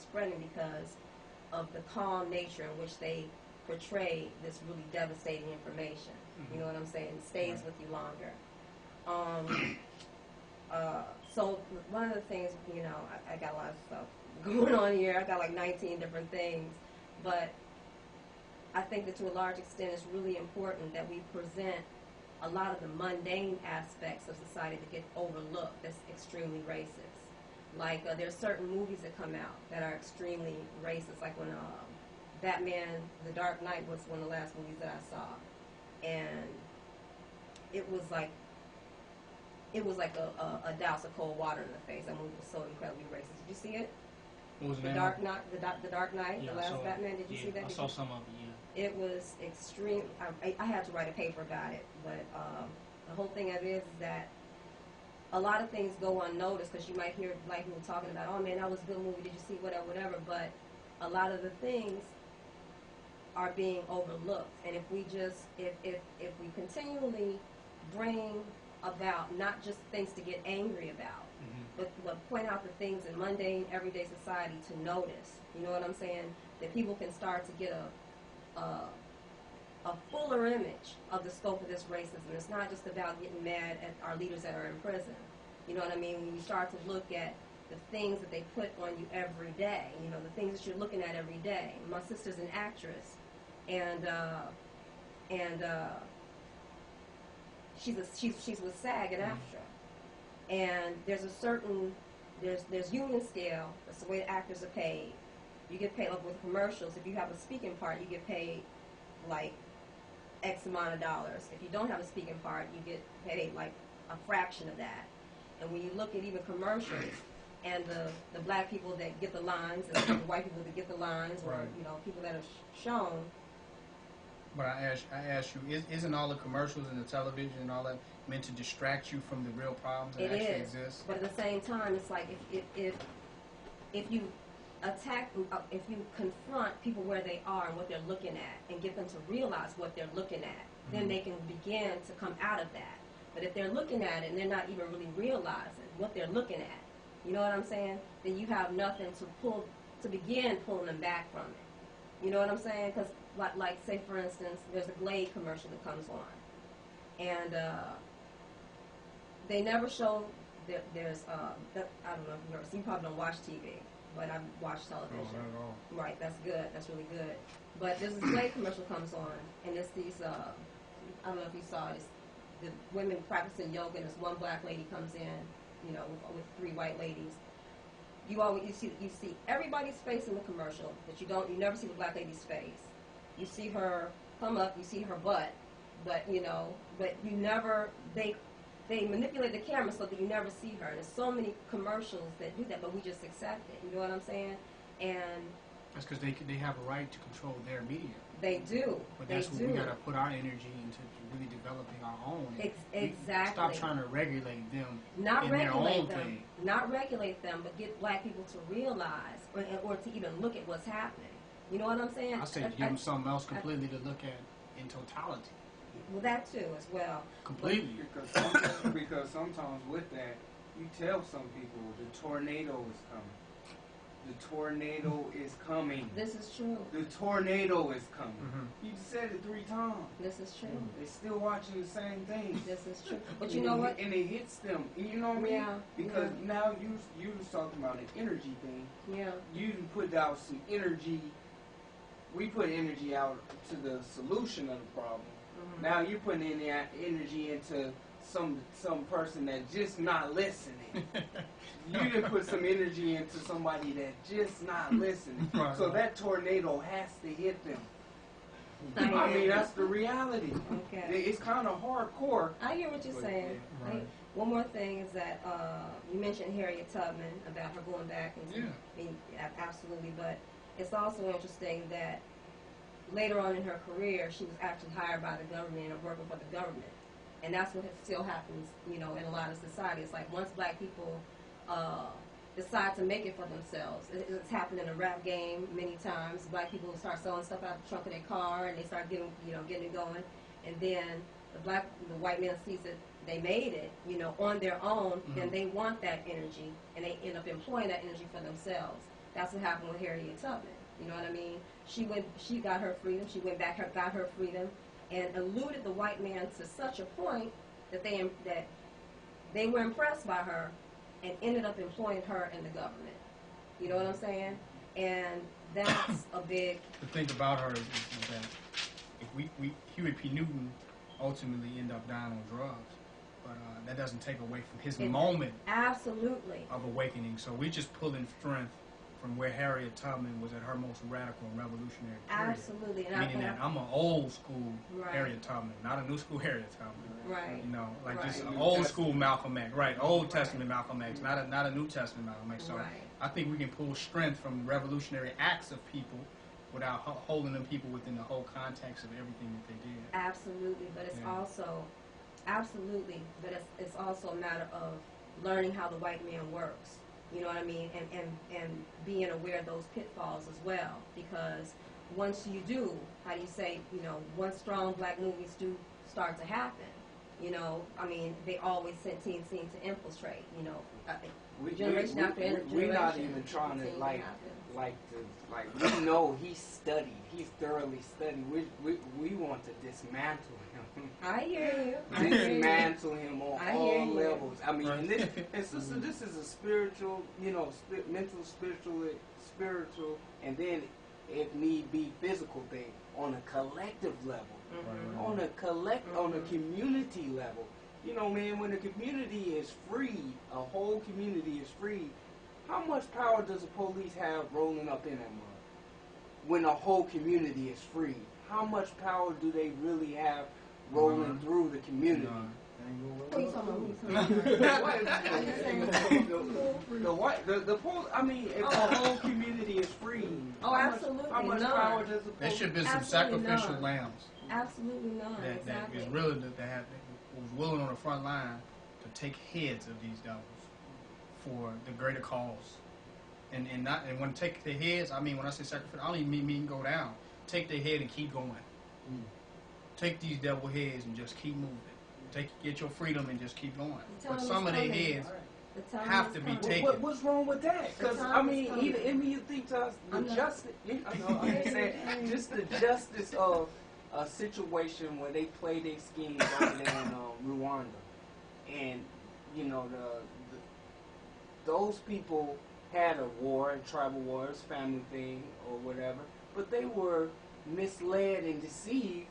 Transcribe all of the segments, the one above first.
spreading because of the calm nature in which they portray this really devastating information. You know what I'm saying? It stays with you longer. So one of the things, you know, I got a lot of stuff going on here. I got like 19 different things, but I think that to a large extent it's really important that we present a lot of the mundane aspects of society that get overlooked that's extremely racist. Like there's certain movies that come out that are extremely racist, like when Batman The Dark Knight was one of the last movies that I saw, and it was like a douse of cold water in the face. That movie was so incredibly racist. Did you see it? What was The Dark Knight, the Dark Knight, yeah, the last Batman. Did you see that? I saw some of it. Yeah. It was extreme. I had to write a paper about it, but the whole thing of it is that a lot of things go unnoticed because you might hear black people talking about, oh man, that was a good movie. Did you see whatever, whatever? But a lot of the things are being overlooked, and if we we continually bring about not just things to get angry about, but point out the things in mundane, everyday society to notice. You know what I'm saying? That people can start to get a fuller image of the scope of this racism. It's not just about getting mad at our leaders that are in prison. You know what I mean? When you start to look at the things that they put on you every day, you know, the things that you're looking at every day. My sister's an actress, and she's with SAG and AFTRA, and there's a certain there's union scale. That's the way the actors are paid. You get paid, like with commercials. If you have a speaking part, you get paid like X amount of dollars. If you don't have a speaking part, you get paid like a fraction of that. And when you look at even commercials, and the black people that get the lines, and the white people that get the lines, or you know, people that are shown. But I ask you, isn't all the commercials and the television and all that meant to distract you from the real problems that actually exist? But at the same time, it's like if you attack, if you confront people where they are and what they're looking at, and get them to realize what they're looking at, then they can begin to come out of that. But if they're looking at it and they're not even really realizing what they're looking at, you know what I'm saying? Then you have nothing to begin pulling them back from it. You know what I'm saying? Because like say for instance, there's a Glade commercial that comes on, and they never show there's I don't know if you've ever seen. You probably don't watch TV, but I watch television. No, not at all. Right, that's good. That's really good. But there's this Glade commercial comes on, and it's these I don't know if you saw it. It's the women practicing yoga, and this one black lady comes in, you know, with three white ladies. You see everybody's face in the commercial, but you never see the black lady's face. You see her come up, you see her butt, but you never, they manipulate the camera so that you never see her. There's so many commercials that do that, but we just accept it. You know what I'm saying? And that's because they have a right to control their media. They do. But that's what we got to put our energy into, really developing our own. Exactly. Stop trying to regulate them. Not in regulate their own them. thing. Not regulate them, but get black people to realize or to even look at what's happening. You know what I'm saying? I say give them something else completely to look at in totality. Well, that too as well. Completely. Because sometimes with that, you tell some people the tornado is coming. The tornado is coming. This is true. The tornado is coming. You said it 3 times. This is true. They're still watching the same thing. This is true. But you know what? And it hits them. You know what I mean? Yeah. Because now you was talking about an energy thing. Yeah. You put out some energy. We put energy out to the solution of the problem. Now you're putting in that energy into some person that's just not listening. You done put some energy into somebody that's just not listening. So that tornado has to hit them. I mean, that's the reality. Okay. It's kind of hardcore. I hear what you're saying. Right. One more thing is that you mentioned Harriet Tubman about her going back and absolutely, but it's also interesting that later on in her career, she was actually hired by the government and working for the government. And that's what still happens, you know, in a lot of society. It's like once black people decide to make it for themselves, it's happened in a rap game many times. Black people start selling stuff out the trunk of their car, and they start getting it going. And then the white man sees that they made it, on their own. Then they want that energy, and they end up employing that energy for themselves. That's what happened with Harriet Tubman. You know what I mean? She got her freedom. She went back, got her freedom, and eluded the white man to such a point that they were impressed by her and ended up employing her in the government. You know what I'm saying? And that's a big. The thing about her is that if Huey P. Newton ultimately ended up dying on drugs, but that doesn't take away from his moment Absolutely. of awakening. So we're just pulling strength from where Harriet Tubman was at her most radical and revolutionary period. Absolutely. Meaning that I'm an old school Right. Harriet Tubman, not a new school Harriet Tubman. Right. You know, like Right. just an old school Malcolm X, right? Old Testament Malcolm X, not a New Testament Malcolm X. So Right. I think we can pull strength from revolutionary acts of people without holding them people within the whole context of everything that they did. Absolutely, but it's Yeah. also, absolutely, but it's also a matter of learning how the white man works. You know what I mean? And being aware of those pitfalls as well. Because once you do, how do you say, once strong black movies do start to happen, I mean, they always seem to infiltrate, generation after generation. We're not even trying to we know he studied. He's thoroughly studied. We want to dismantle him. I hear you. Dismantle him on all levels. I mean, Right. this is a spiritual, mental, spiritual, and then if need be, physical thing on a collective level. Mhm. On a community level. Man, when a community is free, a whole community is free, how much power does the police have rolling up in that mud? When a whole community is free, how much power do they really have rolling through the community? Who you talking about? I mean, if the whole community is free, Oh, absolutely how much none. power does the There police should have been some Absolutely sacrificial none. lambs Absolutely none. that Exactly. is really that was willing on the front line to take heads of these devils for the greater cause. And when take the heads, I mean when I say sacrifice, I don't even mean go down. Take their head and keep going. Take these devil heads and just keep moving. Get your freedom and just keep going. The But time some is of their coming. heads The time have is to be coming. taken. What's wrong with that? Because The I time mean, is coming. even you think to us the I'm not- justice. I'm saying just the justice of a situation where they play their schemes over there in Rwanda, and those people had a war, a tribal wars, family thing or whatever, but they were misled and deceived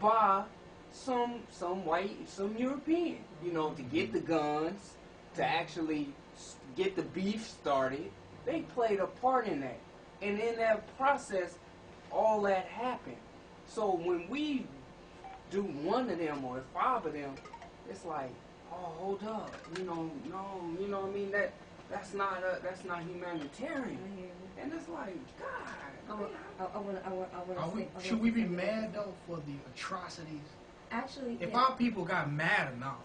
by some white, some European, to get the guns, to actually get the beef started. They played a part in that. And in that process, all that happened. So when we do one of them or 5 of them, it's like, oh, hold up, no, you know what I mean? That's not humanitarian. I hear you. And it's like, God. I want to say. Should we be mad though for the atrocities? Actually, If yeah. our people got mad enough,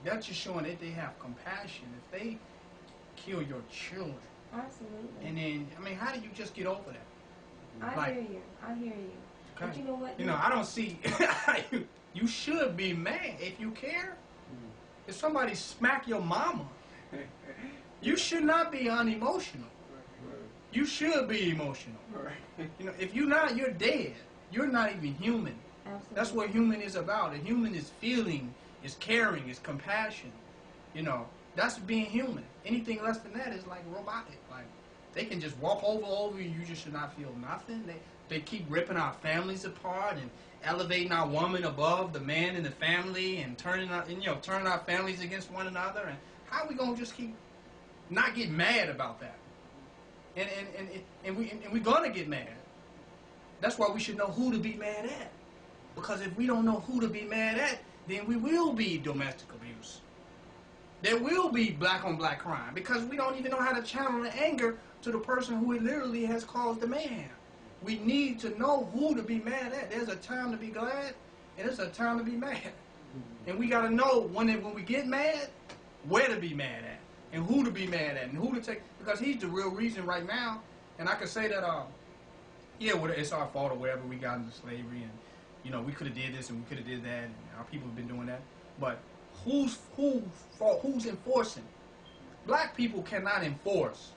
that's just showing that they have compassion. If they kill your children, Absolutely. and then, I mean, how do you just get over that? I like- hear you. I hear you. But Okay. you know what? I don't see. You should be mad if you care. If somebody smack your mama, you should not be unemotional. You should be emotional. If you're not, you're dead. You're not even human. Absolutely. That's what human is about. A human is feeling, is caring, is compassion. That's being human. Anything less than that is like robotic. Like they can just walk over you. You just should not feel nothing. They keep ripping our families apart and elevating our woman above the man in the family and turning our families against one another. And how are we gonna just keep not get mad about that? And we're gonna get mad. That's why we should know who to be mad at. Because if we don't know who to be mad at, then we will be domestic abuse. There will be black on black crime because we don't even know how to channel the anger to the person who literally has caused the mayhem. We need to know who to be mad at. There's a time to be glad and there's a time to be mad. And we got to know when we get mad, where to be mad at and who to be mad at and who to take, because he's the real reason right now. And I can say that, it's our fault or whatever, we got into slavery and, we could have did this and we could have did that and our people have been doing that. But who's enforcing? Black people cannot enforce